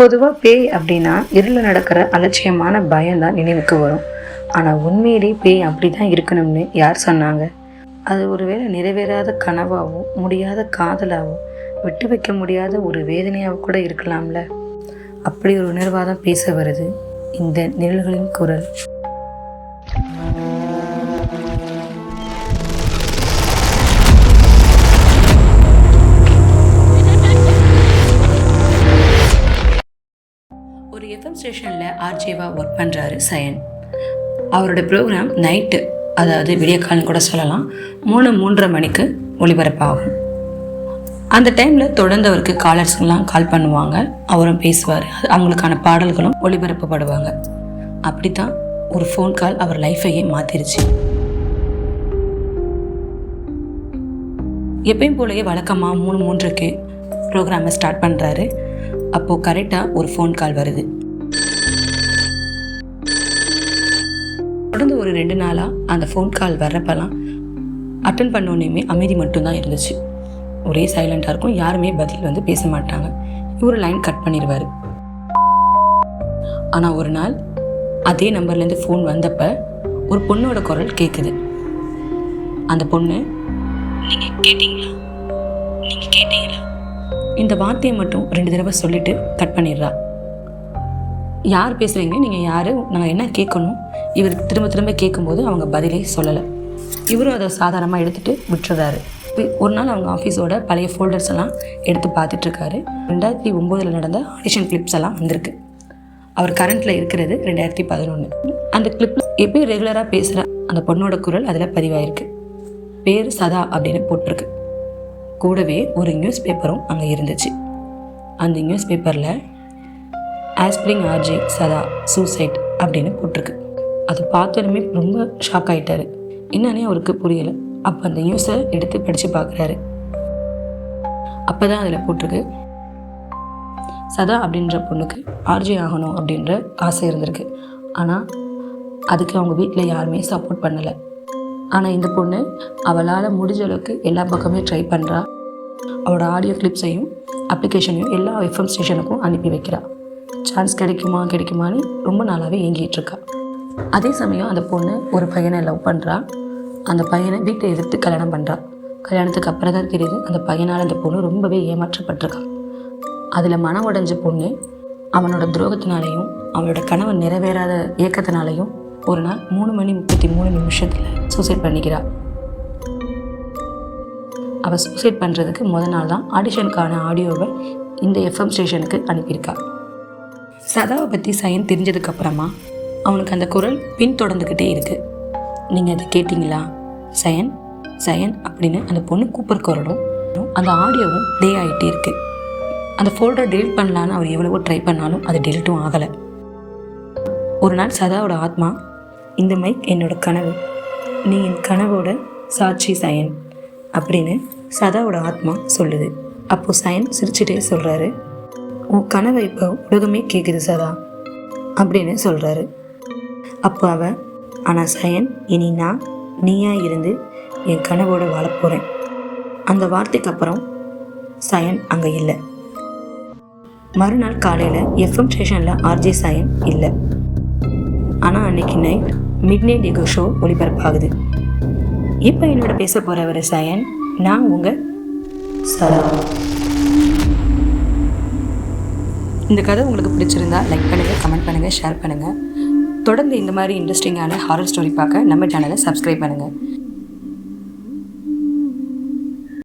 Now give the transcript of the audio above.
பொதுவாக பேய் அப்படின்னா இருளில் நடக்கிற அலட்சியமான பயம்தான் நினைவுக்கு வரும். ஆனால் உண்மையிலே பேய் அப்படி தான் இருக்கணும்னு யார் சொன்னாங்க? அது ஒருவேளை நிறைவேறாத கனவாவோ, முடியாத காதலாவோ, விட்டு வைக்க முடியாத ஒரு வேதனையாவோ கூட இருக்கலாம்ல. அப்படி ஒரு உணர்வாக தான் பேச வருது இந்த நிழல்களின் குரல். ஒரு எஃப்எம் ஸ்டேஷனில் ஆர்ஜேவாக ஒர்க் பண்ணுறாரு சயன். அவரோட ப்ரோக்ராம் நைட்டு, அதாவது விடியக்கால்னு கூட சொல்லலாம், 3:30 மணிக்கு ஒளிபரப்பாகும். அந்த டைமில் தொடர்ந்து அவருக்கு காலர்ஸ்லாம் கால் பண்ணுவாங்க, அவரும் பேசுவார், அவங்களுக்கான பாடல்களும் ஒளிபரப்பப்படுவாங்க. அப்படி தான் ஒரு ஃபோன் கால் அவர் லைஃபையே மாற்றிருச்சு. எப்பயும் போலவே வழக்கமாக 3:03க்கு ப்ரோக்ராமை ஸ்டார்ட் பண்ணுறாரு. அப்போது கரெக்டாக ஒரு ஃபோன் கால் வருது. தொடர்ந்து ஒரு 2 நாளாக அந்த ஃபோன் கால் வர்றப்பெல்லாம் அட்டன் பண்ணோன்னே அமைதி மட்டும்தான் இருந்துச்சு. ஒரே சைலண்ட்டாக இருக்கும், யாருமே பதில் பேச மாட்டாங்க. இவர் லைன் கட் பண்ணிடுவார். ஆனால் ஒரு நாள் அதே நம்பர்லேருந்து ஃபோன் வந்தப்போ ஒரு பொண்ணோட குரல் கேட்குது. அந்த பொண்ணு, நீங்கள் கேட்டீங்களா, நீங்கள் கேட்டீங்களா, இந்த வார்த்தையை மட்டும் 2 தடவை சொல்லிட்டு கட் பண்ணிடுறா. யார் பேசுகிறீங்க, நீங்கள் யார், நாங்கள் என்ன கேட்கணும்? இவர் திரும்ப திரும்ப கேட்கும்போது அவங்க பதிலே சொல்லலை. இவரும் அதை சாதாரணமாக எடுத்துகிட்டு விட்டுறாரு. ஒரு நாள் அவங்க ஆஃபீஸோட பழைய ஃபோல்டர்ஸ் எல்லாம் எடுத்து பார்த்துட்ருக்காரு. 2009 நடந்த ஆடிஷன் கிளிப்ஸ் எல்லாம் வந்திருக்கு. அவர் கரண்ட்டில் இருக்கிறது 2011. அந்த கிளிப்பில் எப்பயும் ரெகுலராக பேசுகிற அந்த பொண்ணோட குரல் அதில் பதிவாயிருக்கு. பேர் சதா அப்படின்னு போட்டிருக்கு. கூடவே ஒரு நியூஸ் பேப்பரும் அங்கே இருந்துச்சு. அந்த நியூஸ் பேப்பரில் ஆஸ்பிரிங் ஆர்ஜே சதா சூசைட் அப்படின்னு போட்டிருக்கு. அதை பார்த்தோன்னே ரொம்ப ஷாக் ஆகிட்டாரு. என்னன்னே அவருக்கு புரியலை. அப்போ அந்த நியூஸை எடுத்து படித்து பார்க்குறாரு. அப்போ தான் அதில் போட்டிருக்கு, சதா அப்படின்ற பொண்ணுக்கு ஆர்ஜே ஆகணும் அப்படின்ற ஆசை இருந்திருக்கு. ஆனால் அதுக்கு அவங்க வீட்டில் யாருமே சப்போர்ட் பண்ணலை. ஆனால் இந்த பொண்ணு அவளால் முடிஞ்ச அளவுக்கு எல்லா பக்கமே ட்ரை பண்ணுறா. அவளோட ஆடியோ கிளிப்ஸையும் அப்ளிகேஷனையும் எல்லா எஃப்எம் ஸ்டேஷனுக்கும் அனுப்பி வைக்கிறா. சான்ஸ் கிடைக்குமான்னு ரொம்ப நாளாகவே ஏங்கிட்டுருக்கா. அதே சமயம் அந்த பொண்ணு ஒரு பையனை லவ் பண்ணுறா. அந்த பையனை வீட்டை எதிர்த்து கல்யாணம் பண்ணுறா. கல்யாணத்துக்கு அப்புறம் தான் தெரியுது அந்த பையனால் அந்த பொண்ணு ரொம்பவே ஏமாற்றப்பட்டிருக்கா. அதில் மனம் உடைஞ்ச பொண்ணு அவனோட துரோகத்தினாலையும் அவளோட கனவு நிறைவேறாத ஏக்கத்தினாலையும் ஒரு நாள் 3:33 சூசைட் பண்ணிக்கிறா. அவள் சூசைட் பண்ணுறதுக்கு முதல் நாள் தான் ஆடிஷனுக்கான ஆடியோவை இந்த எஃப்எம் ஸ்டேஷனுக்கு அனுப்பியிருக்கா. சதாவை பற்றி சயன் தெரிஞ்சதுக்கப்புறமா அவனுக்கு அந்த குரல் பின்தொடர்ந்துக்கிட்டே இருக்குது. நீங்கள் அதை கேட்டிங்களா, சயன் சயன் அப்படின்னு அந்த பொண்ணு கூப்பிட்ற குரலும் அந்த ஆடியோவும் ப்ளே ஆகிட்டே இருக்குது. அந்த ஃபோல்டரை டெலிட் பண்ணலான்னு அவர் எவ்வளவோ ட்ரை பண்ணாலும் அது டெலிட்டும் ஆகலை. ஒரு நாள் சதாவோட ஆத்மா, இந்த மைக் என்னோட கனவு, நீ என் கனவோட சாட்சி சயன் அப்படின்னு சதாவோட ஆத்மா சொல்லுது. அப்போது சயன் சிரிச்சுட்டே சொல்கிறாரு, உன் கனவை இப்போ உலகமே கேட்குது சதா அப்படின்னு சொல்கிறாரு. அப்போ அவள், ஆனால் சயன், இனி நான் நீயாக இருந்து என் கனவோட வாழப்போகிறேன். அந்த வார்த்தைக்கு அப்புறம் சயன் அங்கே இல்லை. மறுநாள் காலையில் எஃப்எம் ஸ்டேஷனில் ஆர்ஜே சயன் இல்லை. ஆனால் அன்னைக்கு நைட் மிட்நைட் எகோ ஷோ ஒளிபரப்பாகுது. இப்போ என்னோட பேச போகிறவர் சயன், நான் உங்கள் சதா. இந்த கதை உங்களுக்கு பிடிச்சிருந்தா லைக் பண்ணுங்கள், கமெண்ட் பண்ணுங்கள், ஷேர் பண்ணுங்கள். தொடர்ந்து இந்த மாதிரி இன்ட்ரெஸ்டிங்கான ஹாரர் ஸ்டோரி பார்க்க நம்ம சேனலை சப்ஸ்கிரைப் பண்ணுங்கள்.